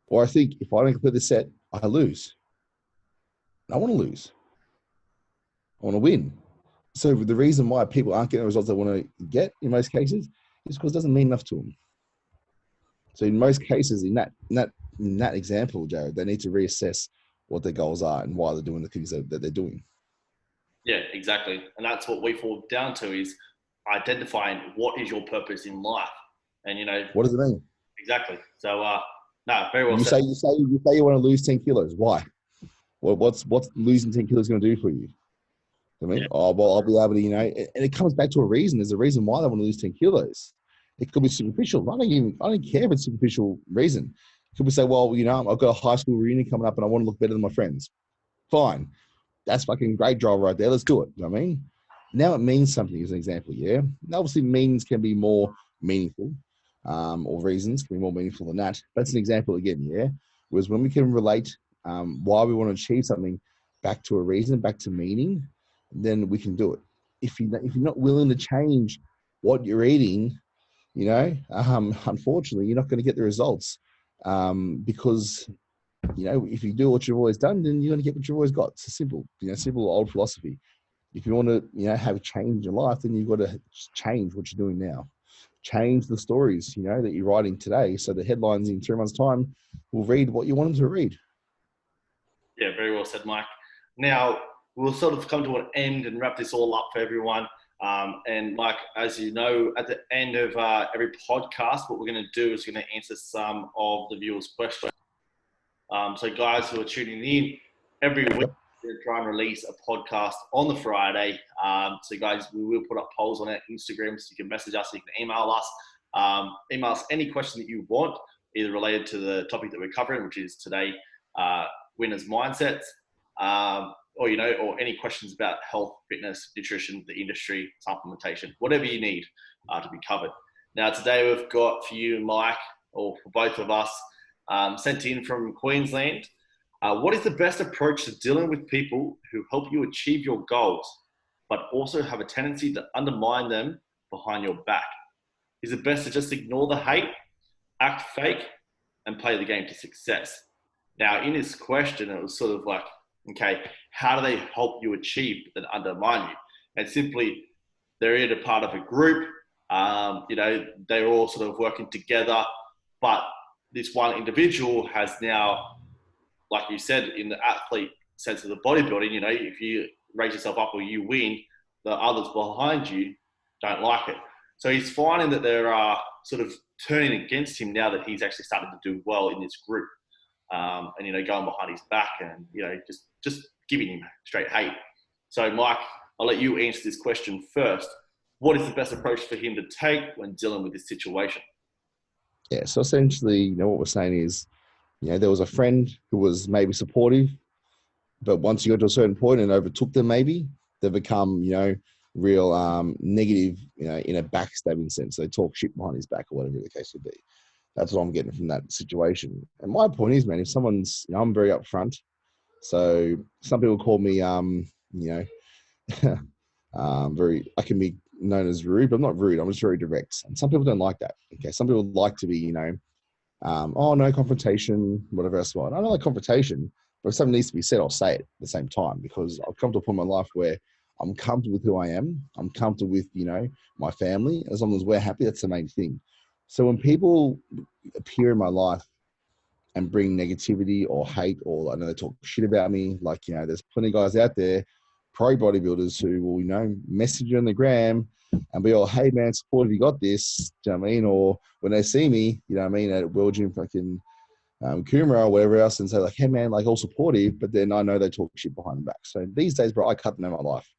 Speaker 2: Or I think if I don't complete this set, I lose. I want to lose. I want to win. So the reason why people aren't getting the results they want to get in most cases is because it doesn't mean enough to them. So in most cases, in that example, Jared, they need to reassess what their goals are and why they're doing the things that they're doing.
Speaker 1: Yeah, exactly. And that's what we fall down to, is identifying what is your purpose in life. And,
Speaker 2: what does it mean?
Speaker 1: Exactly. So, no, very well
Speaker 2: you
Speaker 1: said.
Speaker 2: say you want to lose 10 kilos. Why? Well, what's losing 10 kilos going to do for you? I mean, I'll be able to, and it comes back to a reason. There's a reason why they want to lose 10 kilos. It could be superficial. I don't care if it's superficial reason. Could we say, well, I've got a high school reunion coming up and I want to look better than my friends. Fine. that's fucking great drive right there. Let's do it. You know what I mean? Now it means something as an example, yeah? And obviously means can be more meaningful, or reasons can be more meaningful than that. That's an example again, yeah? Whereas when we can relate why we want to achieve something back to a reason, back to meaning, then we can do it. If you're not willing to change what you're eating, unfortunately, you're not going to get the results, because if you do what you've always done, then you're going to get what you've always got. It's a simple, simple old philosophy. If you want to, have a change in your life, then you've got to change what you're doing now. Change the stories, that you're writing today, so the headlines in 3 months' time will read what you want them to read.
Speaker 1: Yeah, very well said, Mike. Now, we'll sort of come to an end and wrap this all up for everyone. And Mike, as you know, at the end of every podcast, what we're going to do is going to answer some of the viewers' questions. So guys who are tuning in, every week we're going to try and release a podcast on the Friday. So guys, we will put up polls on our Instagram, so you can message us, you can email us. Email us any question that you want, either related to the topic that we're covering, which is today, winners' mindsets, or any questions about health, fitness, nutrition, the industry, supplementation, whatever you need to be covered. Now, today we've got for you, Mike, or for both of us, sent in from Queensland. What is the best approach to dealing with people who help you achieve your goals, but also have a tendency to undermine them behind your back? Is it best to just ignore the hate, act fake, and play the game to success? Now, in this question, it was sort of like, okay, how do they help you achieve but then undermine you? And simply, they're either part of a group, they're all sort of working together, but this one individual has now, like you said, in the athlete sense of the bodybuilding, if you raise yourself up or you win, the others behind you don't like it. So he's finding that there are sort of turning against him now that he's actually starting to do well in this group. And, going behind his back and, just giving him straight hate. So, Mike, I'll let you answer this question first. What is the best approach for him to take when dealing with this situation?
Speaker 2: Yeah, so essentially, what we're saying is, there was a friend who was maybe supportive, but once you got to a certain point and overtook them, maybe they become, real negative, in a backstabbing sense. They talk shit behind his back or whatever the case would be. That's what I'm getting from that situation. And my point is, man, if someone's, I'm very upfront. So some people call me, I can be known as rude, but I'm not rude. I'm just very direct. And some people don't like that. Okay. Some people like to be, no confrontation, whatever else. I don't like confrontation, but if something needs to be said, I'll say it at the same time, because I've come to a point in my life where I'm comfortable with who I am. I'm comfortable with, my family. As long as we're happy, that's the main thing. So when people appear in my life and bring negativity or hate, or I know they talk shit about me, like, there's plenty of guys out there, pro bodybuilders, who will, message you on the gram and be all, hey man, support if you got this, do you know what I mean? Or when they see me, at World Gym fucking Kumara or whatever else, and say like, hey man, like all supportive, but then I know they talk shit behind the back. So these days, bro, I cut them out of my life.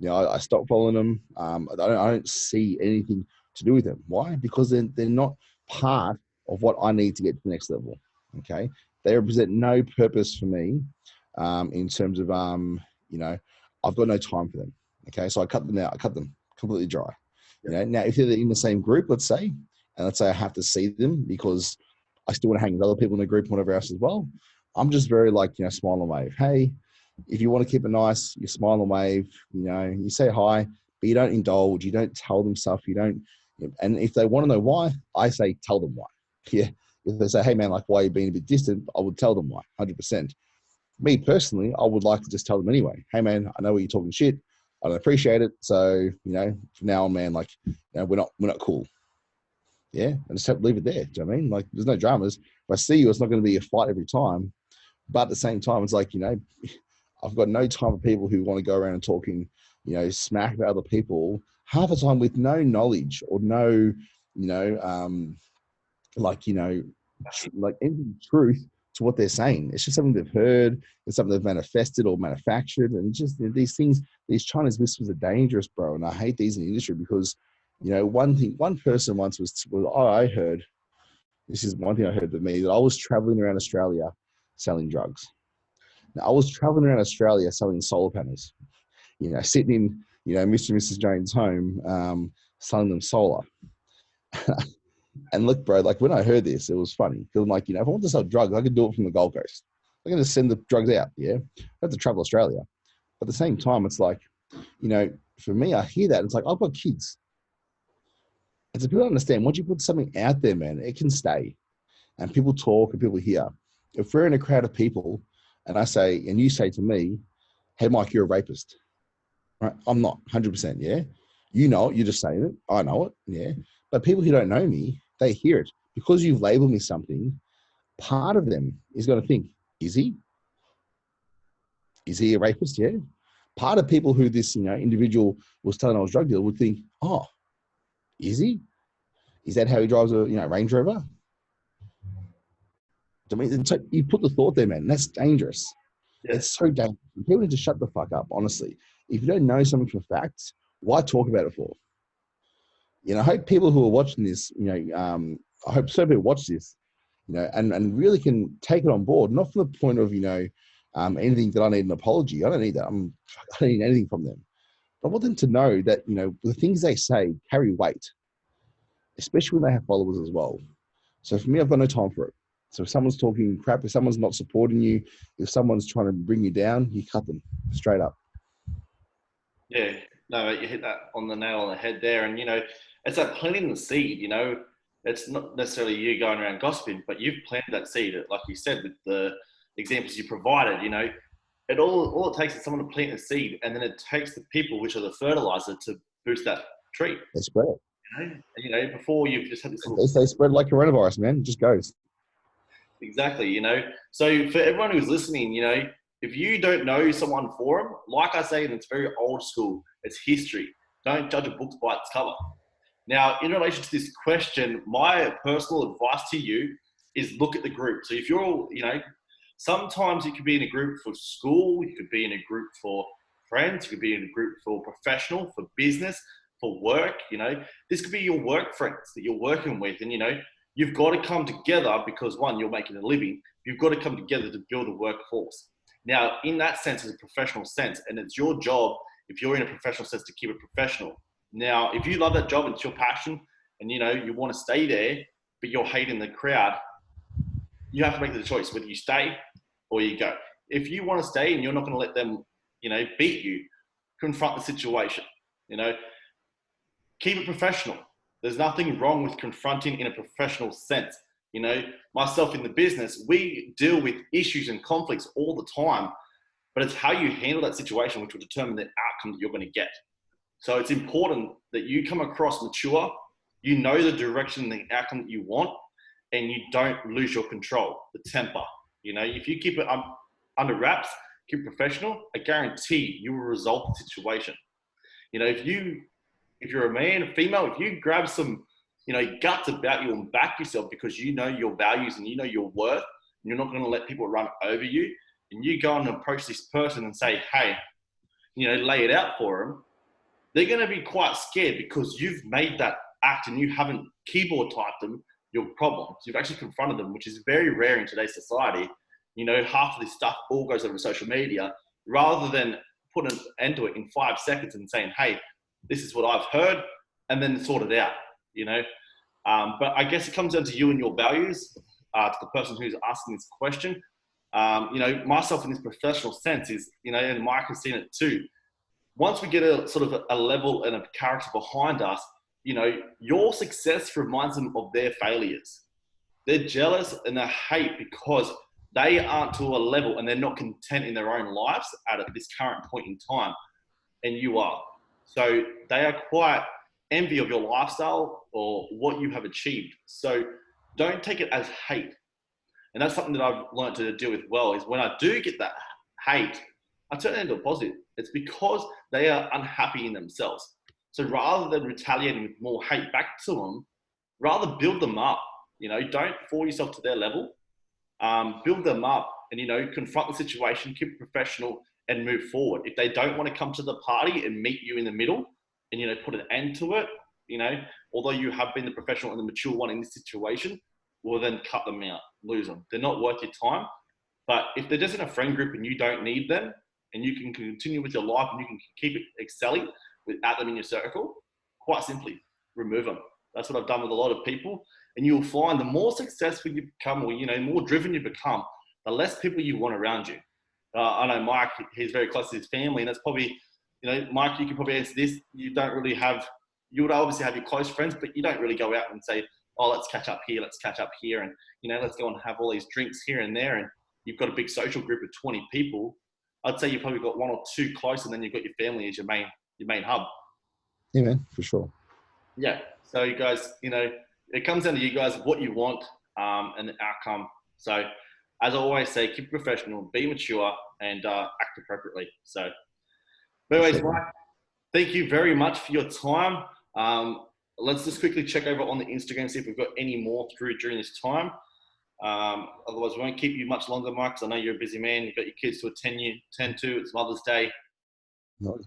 Speaker 2: I stopped following them. I don't see anything to do with them. Why? Because they're not part of what I need to get to the next level. Okay, they represent no purpose for me, in terms of I've got no time for them. Okay, so I cut them out. I cut them completely dry. Yep. Now if they're in the same group, let's say I have to see them because I still want to hang with other people in the group and whatever else as well, I'm just very like, smile and wave. Hey, if you want to keep it nice, you smile and wave, you say hi, but you don't indulge, you don't tell them stuff, you don't. And if they want to know why, I say, tell them why. Yeah. If they say, hey man, like, why are you being a bit distant? I would tell them why, 100%. Me personally, I would like to just tell them anyway. Hey man, I know you're talking shit. I don't appreciate it. So, from now on, man, like, we're not cool. Yeah. I just have to leave it there. Do you know what I mean? Like, there's no dramas. If I see you, it's not going to be a fight every time. But at the same time, it's like, I've got no time for people who want to go around and talking, smack about other people half the time with no knowledge or no, like any truth to what they're saying. It's just something they've heard. It's something they've manifested or manufactured. And just these things, these Chinese whispers are dangerous, bro. And I hate these in the industry because, one person once I heard, this is one thing I heard with me, that I was traveling around Australia selling drugs. Now, I was traveling around Australia selling solar panels, sitting in, Mr. and Mrs. Jones' home, selling them solar. And look, bro, like when I heard this, it was funny. Because I'm like, if I want to sell drugs, I could do it from the Gold Coast. I'm going to send the drugs out. Yeah. I have to travel Australia. But at the same time, it's like, for me, I hear that. It's like, I've got kids. And so people understand once you put something out there, man, it can stay. And people talk and people hear. If we're in a crowd of people and I say, and you say to me, hey, Mike, you're a rapist. Right? I'm not 100%. Yeah. You know it. You're just saying it. I know it. Yeah. But people who don't know me, they hear it. Because you've labeled me something, part of them is going to think, is he? Is he a rapist? Yeah. Part of people who this individual was telling I was a drug dealer would think, oh, is he? Is that how he drives a Range Rover? I mean, so you put the thought there, man. That's dangerous.
Speaker 1: Yeah.
Speaker 2: It's so dangerous. People need to shut the fuck up, honestly. If you don't know something for facts, why talk about it for? I hope people who are watching this, I hope so people watch this, and really can take it on board, not from the point of, anything that I need an apology. I don't need that. I don't need anything from them. But I want them to know that, the things they say carry weight, especially when they have followers as well. So for me, I've got no time for it. So if someone's talking crap, if someone's not supporting you, if someone's trying to bring you down, you cut them straight up.
Speaker 1: Yeah, no, mate, you hit that on the nail on the head there. And, it's like planting the seed, it's not necessarily you going around gossiping, but you've planted that seed, like you said, with the examples you provided, all it takes is someone to plant a seed, and then it takes the people, which are the fertilizer, to boost that tree.
Speaker 2: They spread it.
Speaker 1: Before you've just had this little...
Speaker 2: They spread like coronavirus, man. It just goes.
Speaker 1: Exactly, So for everyone who's listening, if you don't know someone for them, like I say, and it's very old school, it's history. Don't judge a book by its cover. Now, in relation to this question, my personal advice to you is look at the group. So if you're, sometimes you could be in a group for school, you could be in a group for friends, you could be in a group for professional, for business, for work, this could be your work friends that you're working with. And, you've got to come together because, one, you're making a living. You've got to come together to build a workforce. Now, in that sense, it's a professional sense, and it's your job, if you're in a professional sense, to keep it professional. Now, if you love that job and it's your passion and, you want to stay there, but you're hating the crowd, you have to make the choice whether you stay or you go. If you want to stay and you're not going to let them, beat you, confront the situation, keep it professional. There's nothing wrong with confronting in a professional sense. Myself in the business, we deal with issues and conflicts all the time, but it's how you handle that situation which will determine the outcome that you're going to get. So it's important that you come across mature, you know the direction, the outcome that you want, and you don't lose your control, the temper. If you keep it under wraps, keep it professional, I guarantee you will resolve the situation. If you're a man, a female, if you grab some, guts about you and back yourself because you know your values and you know your worth, and you're not going to let people run over you, and you go and approach this person and say, hey, lay it out for them, they're going to be quite scared because you've made that act and you haven't keyboard typed them your problems. You've actually confronted them, which is very rare in today's society. Half of this stuff all goes over social media rather than put an end to it in 5 seconds and saying, hey, this is what I've heard, and then sort it out, But I guess it comes down to you and your values, to the person who's asking this question. Myself in this professional sense is, and Mike has seen it too. Once we get a sort of a level and a character behind us, your success reminds them of their failures. They're jealous and they hate because they aren't to a level and they're not content in their own lives at this current point in time, and you are. So they are quite envy of your lifestyle or what you have achieved. So don't take it as hate. And that's something that I've learned to deal with well, is when I do get that hate, I turn it into a positive. It's because they are unhappy in themselves. So rather than retaliating with more hate back to them, rather build them up. Don't fall yourself to their level. Build them up and, confront the situation, keep it professional and move forward. If they don't want to come to the party and meet you in the middle and, put an end to it, although you have been the professional and the mature one in this situation, well, then cut them out, lose them. They're not worth your time. But if they're just in a friend group and you don't need them, and you can continue with your life and you can keep it excelling without them in your circle, quite simply remove them. That's what I've done with a lot of people. And you'll find the more successful you become, or more driven you become, the less people you want around you. I know Mike, he's very close to his family, and that's probably, Mike, you can probably answer this. You don't really have, you would obviously have your close friends, but you don't really go out and say, oh, let's catch up here, and let's go and have all these drinks here and there. And you've got a big social group of 20 people. I'd say you've probably got one or two close, and then you've got your family as your main hub.
Speaker 2: Yeah, man, for sure.
Speaker 1: Yeah. So you guys, it comes down to you guys, what you want, and the outcome. So as I always say, keep professional, be mature, and act appropriately. So, but anyways, Mike, thank you very much for your time. Let's just quickly check over on the Instagram, see if we've got any more through during this time. Otherwise, we won't keep you much longer, Mike, because I know you're a busy man. You've got your kids to attend to. It's Mother's Day.
Speaker 2: Nice.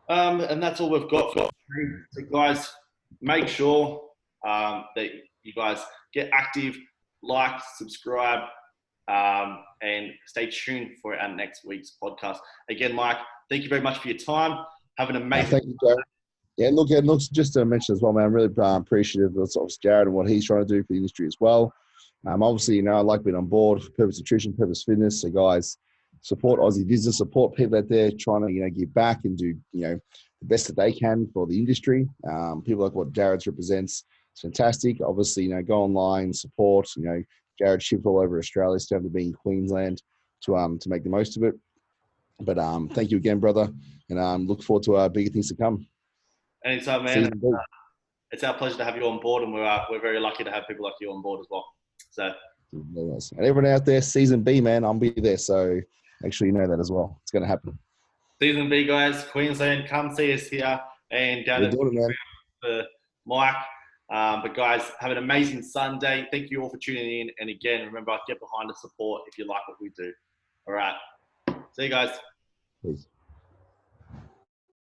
Speaker 1: And that's all we've got. So, guys, make sure that you guys get active, like, subscribe, and stay tuned for our next week's podcast. Again, Mike, thank you very much for your time. Have an amazing.
Speaker 2: Thank you, Jared. Yeah, look, just to mention as well, man, I'm really appreciative of Jared and what he's trying to do for the industry as well. Obviously, I like being on board for Purpose Nutrition, Purpose Fitness. So, guys, support Aussie business, support people out there trying to, give back and do, the best that they can for the industry. People like what Jared represents. It's fantastic. Obviously, go online, support. Jared shipped all over Australia, instead of being in Queensland to make the most of it. But thank you again, brother, and look forward to bigger things to come.
Speaker 1: Anytime, man. It's our pleasure to have you on board, and we're very lucky to have people like you on board as well. So,
Speaker 2: and everyone out there, season B, man, I'll be there. So make sure you know that as well. It's going to happen.
Speaker 1: Season B, guys, Queensland, come see us here and down at for Mike. But guys, have an amazing Sunday. Thank you all for tuning in. And again, remember, get behind the support if you like what we do. All right. See you guys.
Speaker 2: Peace.